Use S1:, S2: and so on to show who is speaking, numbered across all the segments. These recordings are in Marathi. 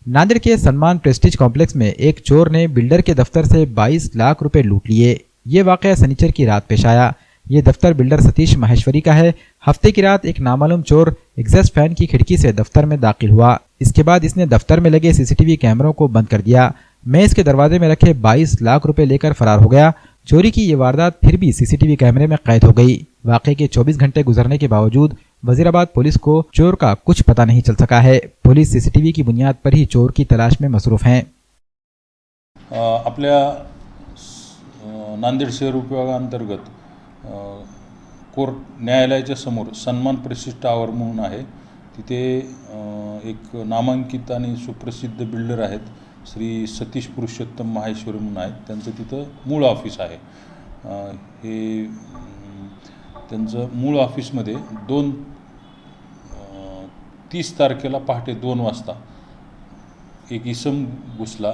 S1: नांदेड़ के सलमान प्रेस्टीज कॉम्प्लेक्स में एक चोर ने बिल्डर के दफ्तर से 22 लाख रुपए लूट लिए। ये वाकया शनिचर की रात पेश आया। ये दफ्तर बिल्डर सतीश माहेश्वरी का है। हफ्ते की रात एक नामालूम चोर एग्जॉस्ट फैन की खिड़की से दफ्तर में दाखिल हुआ। इसके बाद इसने दफ्तर में लगे सीसीटीवी कैमरों को बंद कर दिया। मेज के दरवाजे में रखे 22 लाख रुपए लेकर फरार हो गया। चोरी की ये वारदात फिर भी सीसीटीवी कैमरे में कैद हो गई। वाकये के 24 घंटे गुजरने के बावजूद वजीराबाद पुलिस को चोर का कुछ पता नहीं चल सका है। पुलिस सीसीटीवी की बुनियाद पर ही चोर की तलाश में मसरूफ है।
S2: आपल्या नांदेड शहर उपविभागांतर्गत कोर्ट न्यायालयाच्या समोर सन्मान प्रेस्टीज टावर म्हणून आहे। तिथे एक नामांकित आणि सुप्रसिद्ध बिल्डर आहेत श्री सतीश पुरुषोत्तम माहेश्वरी म्हणून आहेत। त्यांचं तिथं मूळ ऑफिस आहे। हे त्यांचं मूळ ऑफिसमध्ये 30 तारखेला पहाटे 2 वाजता एक इसम घुसला।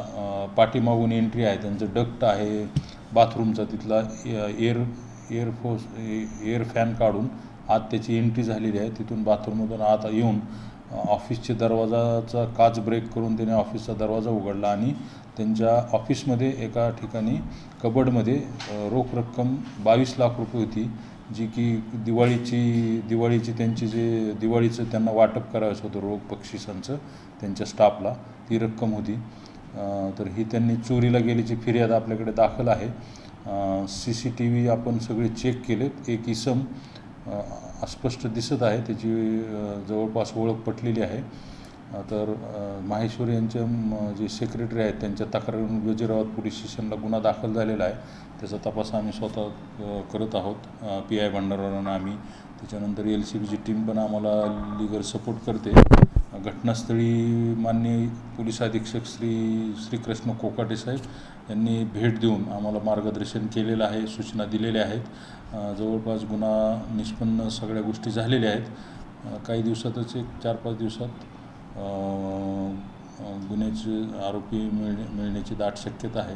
S2: पाठीमागून एंट्री आहे, त्यांचं डक्ट आहे बाथरूमचा, तिथला एअर फॅन काढून आत त्याची एंट्री झालेली आहे। तिथून बाथरूममधून आत येऊन ऑफिसचे दरवाजाचा काच ब्रेक करून त्याने ऑफिसचा दरवाजा उघडला आणि त्यांच्या ऑफिसमध्ये एका ठिकाणी कबडमध्ये रोख रक्कम 22 लाख रुपये होती, जी की दिवाळीची त्यांची जे दिवाळीचं त्यांना वाटप करायचं होतं रोख बक्षिसांचं त्यांच्या स्टाफला, ती रक्कम होती। तर ही त्यांनी चोरीला गेल्याची फिर्याद आपल्याकडे दाखल आहे। CCTV आपण सगळे चेक केलेत। एक इसम अस्पष्ट दिसत आहे, त्याची जवळपास ओळख पटलेली आहे। तर माहेश्वरी यांचे जे सेक्रेटरी आहेत त्यांच्या तक्रारीवरून वजीराबाद पोलीस स्टेशनला गुन्हा दाखल झालेला आहे। त्याचा तपास आम्ही स्वतः करत आहोत। PI भंडारवालांना आम्ही, त्याच्यानंतर LCBची टीम पण आम्हाला लीगल सपोर्ट करते। घटनास्थळी माननीय पोलीस अधीक्षक श्रीकृष्ण कोकाटे साहेब यांनी भेट देऊन आम्हाला मार्गदर्शन केलेलं आहे, सूचना दिलेल्या आहेत। जवळपास गुन्हा निष्पन्न सगळ्या गोष्टी झालेल्या आहेत। काही दिवसातच एक 4-5 दिवसात गुन्ह्याचे आरोपी मिळण्याची दाट शक्यता आहे।